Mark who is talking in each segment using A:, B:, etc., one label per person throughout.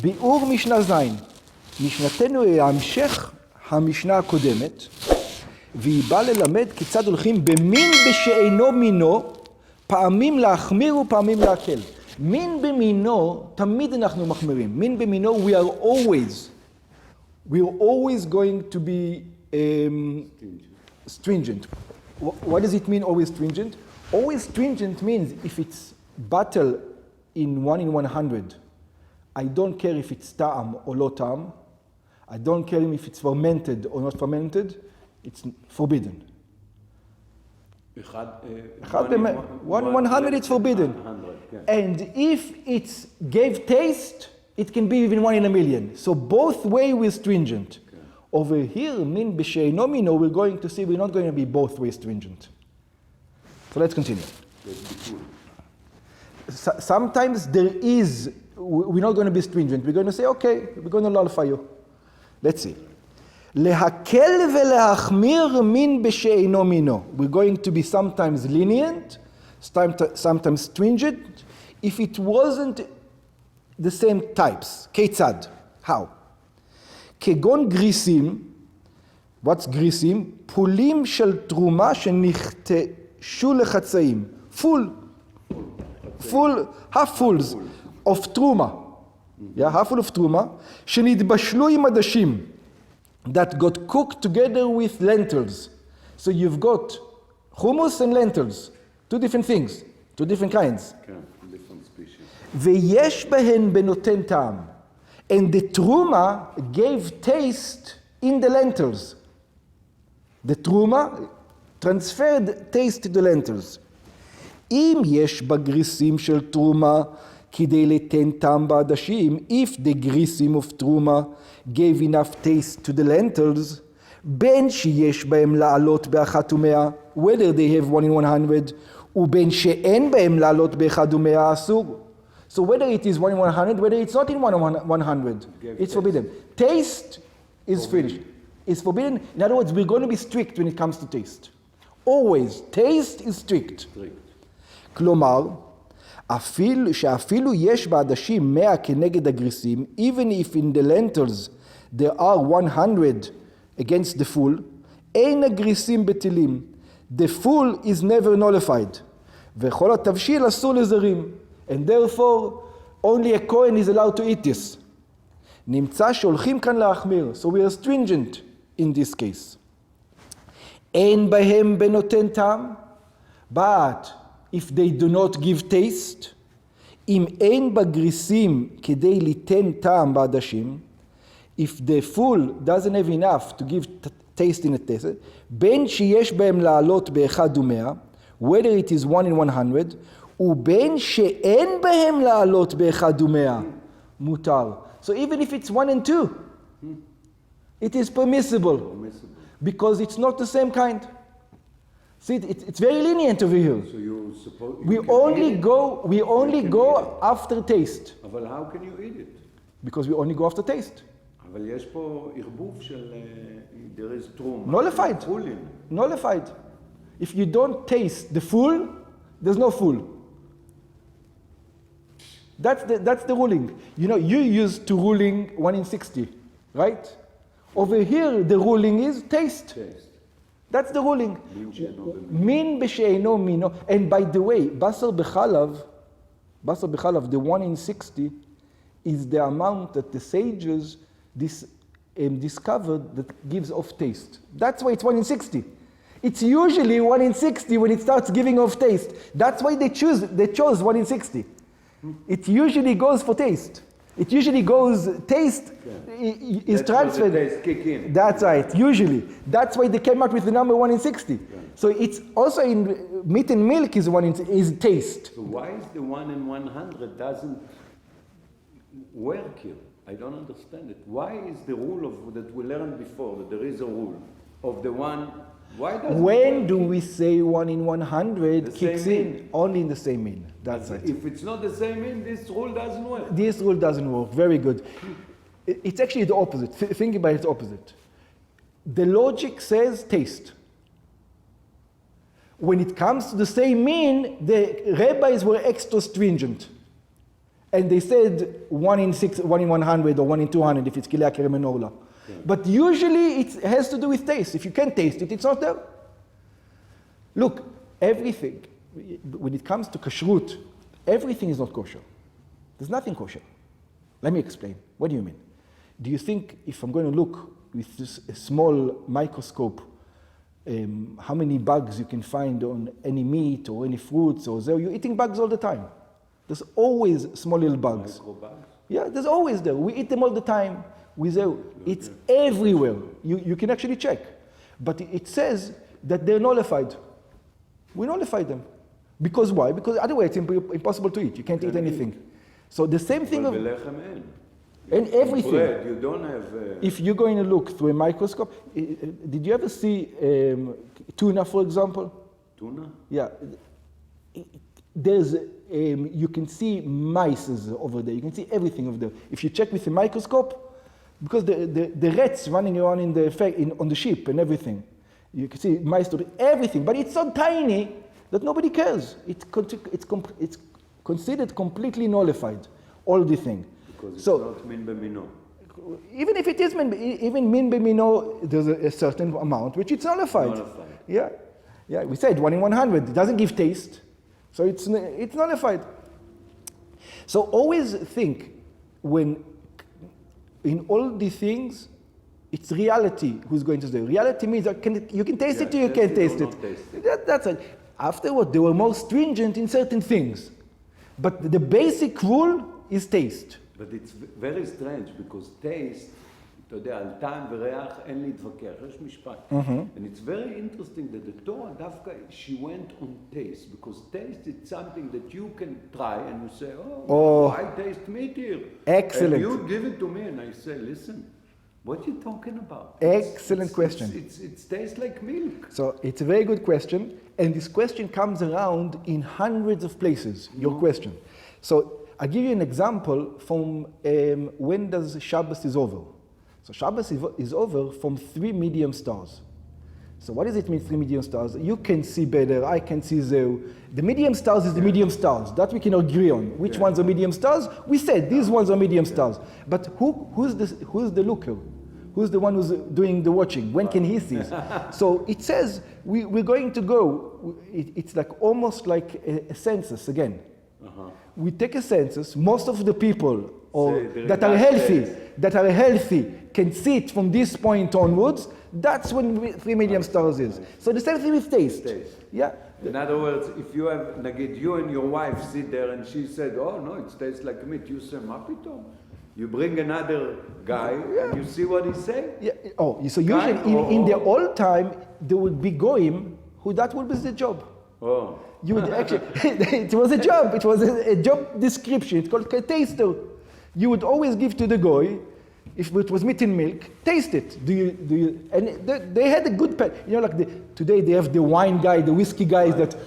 A: ביאור משנה זין. משנתנו היא המשך המשנה הקודמת, והיא באה ללמד כיצד הולכים במין בשאינו מינו, פעמים להחמיר ופעמים להקל. מין במינו, תמיד אנחנו מחמירים. מין במינו, we are always going to be stringent. What does it mean, always stringent? Always stringent means if it's battle in 1 in 100, I don't care if it's ta'am or lo ta'am. I don't care if it's fermented or not fermented. It's forbidden. 1 in 100, it's forbidden. And if it gave taste, it can be even 1 in a million. So both ways we're stringent. Over here, min b'she'eino mino, we're going to see we're not going to be both ways stringent. So let's continue. Sometimes we're not going to be stringent. We're going to say, okay, we're going to nullify you. Let's see. להקל ולהחמיר מין בשאינו מינו. We're going to be sometimes lenient, sometimes stringent, if it wasn't the same types. כיצד? How? כגון גריסים, what's גריסים? פולים של תרומה שנחתשו לחצאים. half fulls of תרומה. half full of תרומה, שנתבשלו עם עדשים. That got cooked together with lentils. So you've got hummus and lentils. 2 different things, 2 different kinds.
B: Different species.
A: ויש בהן בנותן טעם. And the truma gave taste in the lentils. The truma transferred taste to the lentils. אם יש בגריסים של תרומה כדי ליתן טעם בעדשים, if the גריסים of תרומה gave enough taste to the lentils, בין שיש בהם לעלות באחת ומאה, whether they have 1 in 100, ובין שאין בהם לעלות באחד ומאה אסור. So whether it is 1 in 100, whether it's not in 1 in 100, it's forbidden. Taste is finished. It's forbidden. In other words, we're going to be strict when it comes to taste. Always. Taste is strict. כלומר, שאפילו יש בעדשים 100 כנגד הגריסים, even if in the lentils there are 100 against the full, אין הגריסים בטלים. The full is never nullified. וכל התבשיל אסור לזרים. And therefore, only a Kohen is allowed to eat this. נמצא שהולכים כאן להחמיר. So we are stringent in this case. אין בהם בנותן טעם, but if they do not give taste, אם אין בגריסים כדי ליתן טעם בעדשים, if the full doesn't have enough to give taste in a taste, בין שיש בהם לעלות באחד ומאה, whether it is 1 in 100, ובין שאין בהם לעלות באחד ומאה, מותר. So even if it's 1 and 2, it is permissible, because it's not the same kind. See, it's very lenient over here.
B: So you suppose
A: we only go after taste.
B: אבל how can you eat it?
A: Because we only go after taste.
B: אבל יש פה ערבוב של there is תרומה.
A: Nullified. Nullified. If you don't taste the full, there's no full. That's the ruling. You know, you used to ruling 1 in 60, right? Over here, the ruling is taste. That's the ruling. Min b'she'eino mino. And by the way, basar b'chalav, the 1 in 60, is the amount that the sages discovered that gives off taste. That's why it's 1 in 60. It's usually 1 in 60 when it starts giving off taste. That's why they chose 1 in 60. It usually goes for taste. It usually goes, taste is transferred.
B: Taste kick in.
A: That's right, usually. That's why they came up with the number 1 in 60. Yeah. So it's also in meat and milk is taste.
B: So why is the 1 in 100 doesn't work here? I don't understand it. Why is the rule that we learned before, that there is a rule of the one, why doesn't
A: when do we say 1 in 100 kicks in? Only in the same mean. That's it.
B: If it's not the same mean, this rule doesn't work.
A: This rule doesn't work. Very good. It's actually the opposite. Think about it opposite. The logic says taste. When it comes to the same mean, the rabbis were extra stringent. And they said 1 in 6, 1 in 100, or 1 in 200 if it's Kilea Kerem and Orla. Yeah. But usually it has to do with taste. If you can't taste it, it's not there. Look, everything, when it comes to kashrut, everything is not kosher. There's nothing kosher. Let me explain. What do you mean? Do you think if I'm going to look with this small microscope, how many bugs you can find on any meat or any fruits or so? You're eating bugs all the time. There's always small little bugs.
B: Microbugs?
A: Yeah, there's always there. We eat them all the time. It's everywhere. You can actually check. But it says that they're nullified. We nullify them. Because why? Because otherwise it's impossible to eat. You can't eat anything. So the same thing of... And everything.
B: Bread, you don't have...
A: If you're going to look through a microscope, did you ever see tuna, for example?
B: Tuna?
A: Yeah. There's, you can see mice over there. You can see everything over there. If you check with a microscope, because the rats running around on the ship and everything, you can see mice, everything. But it's so tiny that nobody cares. It's considered completely nullified, all the thing.
B: Because it's not min b'mino.
A: Even if it is even min b'mino, there's a certain amount which it's nullified. Yeah, we said 1 in 100. It doesn't give taste, so it's nullified. So always think when in all the things, it's reality who's going to say. Reality means you can taste it or you can't taste it. That's it. Afterward, they were more stringent in certain things, but the basic rule is taste.
B: But it's very strange because taste, אתה יודע, על טעם וריח אין להתווכח, יש משפט. And it's very interesting that the Torah דווקא, she went on taste, because taste is something that you can try and you say, oh, I taste meat here.
A: Excellent.
B: And you give it to me and I say, listen, what are you talking about?
A: Excellent question.
B: It tastes like milk.
A: So it's a very good question, and this question comes around in hundreds of places, your question. So I'll give you an example from when does Shabbos is over. So Shabbos is over from 3 medium stars. So what does it mean, 3 medium stars? You can see better, I can see zero. The medium stars is the medium stars. That we can agree on. Which ones are medium stars? We said these ones are medium stars. But who's the looker? Who's the one who's doing the watching? When can he see? So it says we're going to go, it's like almost like a census again. We take a census, most of the people that are healthy can see it from this point onwards. That's when 3 medium stars is. So the same thing with taste. Yeah.
B: In other words, if you have, nagid, you and your wife sit there and she said, oh no, it tastes like meat, you say, ma pitom? You bring another guy and you see what he say?
A: Yeah. Oh, so usually in the old time, there would be goyim who that would be the job.
B: Oh.
A: You would actually, it was a job. It was a job description. It's called a taster. You would always give to the goy, if it was meat and milk, taste it. Do you? And they had a good like today they have the wine guy, the whiskey guys that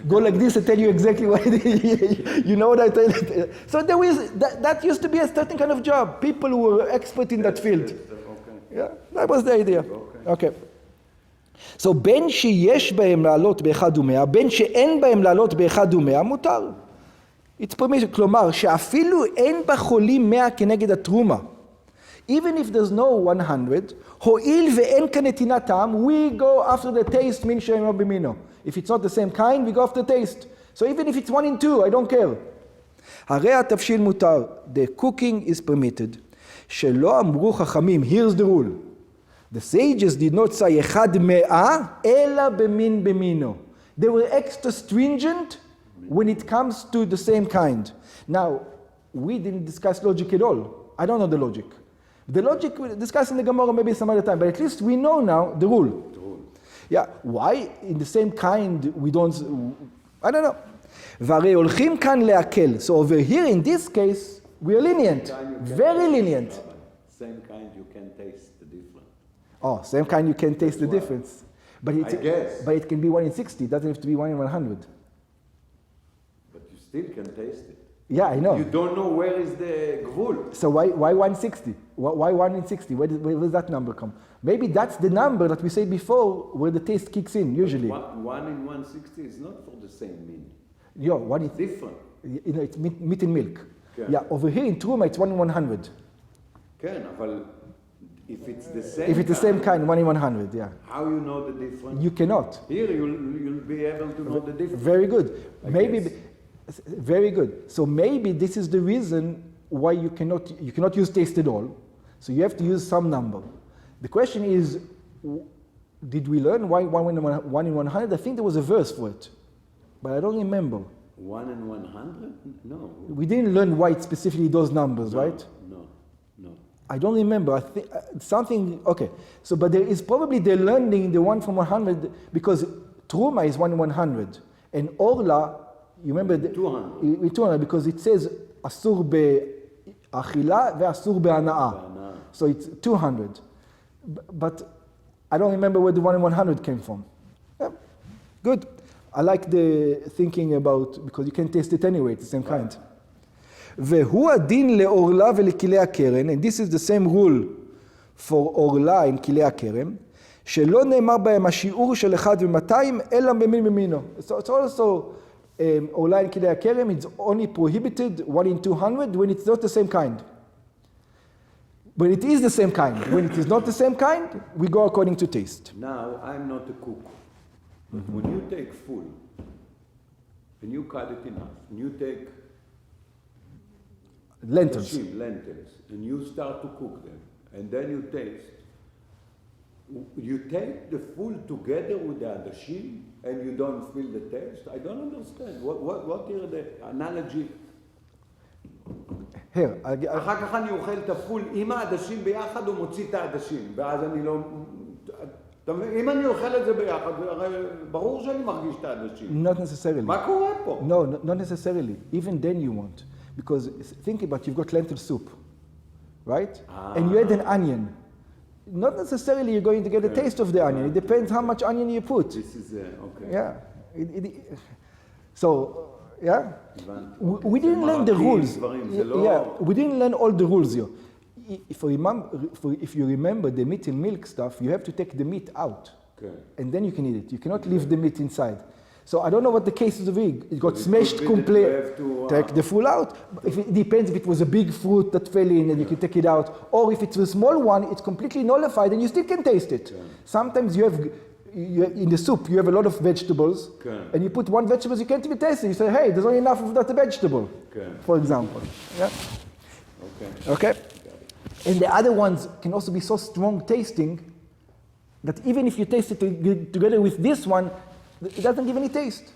A: go like this and tell you exactly what you know what I tell you. So there was that used to be a certain kind of job. People who were expert in that field. Yeah, that was the idea. Okay. So בין שיש בהם לעלות באחד ומאה, בין שאין בהם לעלות באחד ומאה, מותר. It's permission. כלומר, שאפילו אין בחולים 100 כנגד התרומה. Even if there's no 100, הואיל ואין כאן נתינת טעם, we go after the taste, מן שאינו במינו. If it's not the same kind, we go after the taste. So even if it's 1 in 2, I don't care. הרי התבשיל מותר. The cooking is permitted. שלא אמרו חכמים, here's the rule. The sages did not say אחד מאה, אלא במין במינו. They were extra stringent when it comes to the same kind. Now, we didn't discuss logic at all. I don't know the logic. The logic we'll discuss in the Gemara maybe some other time, but at least we know now the rule. Yeah, why in the same kind we don't, I don't know. והרי הולכים כאן להקל. So over here in this case, we are lenient, very lenient.
B: Same kind you can taste the difference.
A: Oh, same kind you can taste the difference. But
B: I guess.
A: But it can be 1 in 60. It doesn't have to be 1 in 100.
B: But you still can taste it.
A: Yeah, I know.
B: You don't know where is the gvul.
A: So why 160? Why 1 in 60? Where does that number come? Maybe that's the number that we said before where the taste kicks in, usually.
B: 1 in 160 is not for the same mean.
A: Yo, what is
B: different?
A: You know, it's meat and milk.
B: כן.
A: Yeah, over here in Truma it's 1 in 100.
B: כן, אבל if it's the same
A: If it's the same kind, 1 in 100, yeah.
B: how you know the difference?
A: You cannot.
B: Here you'll be able to know the difference.
A: Very good.
B: I
A: Maybe,
B: guess.
A: very good. So maybe this is the reason why you cannot use taste at all. So you have to use some number. The question is, did we learn why 1 in 100? I think there was a verse for it, but I don't remember.
B: 1 in 100? No.
A: We didn't learn why it's specifically those numbers,
B: No,
A: right?
B: No.
A: I don't remember. I think something. Okay. So, but there is probably they're learning the 1 from 100 because Truma is 1 in 100, and Orla, you remember
B: 200.
A: 200 because it says asur be'achila ve'asur be'ana'a. So it's 200. But I don't remember where the 1 in 100 came from. Yeah. Good. I like the thinking about, because you can taste it anyway, it's the same kind. והוא הדין לאורלה ולכלי הכרם, and this is the same rule for אורלה and כלי הכרם, שלא נאמר בהם השיעור של 1 ו-200, אלא במין במינו. So it's also, אורלה and כלי הכרם, it's only prohibited 1 in 200 when it's not the same kind. When it is the same kind. When it is not the same kind, we go according to taste.
B: Now, I'm not a cook, but when you take full, and you cut it enough, and you take
A: Lentils.
B: lentils, and you start to cook them, and then you taste, you take the full together with the adashim, and you don't feel the taste? I don't understand. What is the analogy?
A: Here,
B: אחר כך אני אוכל את הפול עם העדשים ביחד, הוא מוציא את העדשים, ואז אני לא... אם אני אוכל את זה ביחד, ברור שאני מרגיש את העדשים.
A: Not necessarily.
B: מה קורה פה?
A: No, not necessarily. Even then you won't. Because think about, you've got lentil soup, right? And you add an onion. Not necessarily you're going to get a taste of the onion. It depends how much onion you put.
B: This is, okay.
A: Yeah. So, yeah. We didn't learn the rules. Yeah, we didn't learn all the rules here. If you remember the meat and milk stuff, you have to take the meat out.
B: Okay.
A: And then you can eat it. You cannot leave the meat inside. So I don't know what the case is of it. It got smashed completely. Take the full out. It depends if it was a big fruit that fell in and you can take it out. Or if it's a small one, it's completely nullified and you still can taste it. Okay. Sometimes you have, in the soup, you have a lot of vegetables. Okay. And you put one vegetable, you can't even taste it. You say, hey, there's only enough of that vegetable, okay, for example. Yeah? Okay. And the other ones can also be so strong tasting that even if you taste it together with this one, it doesn't give any taste.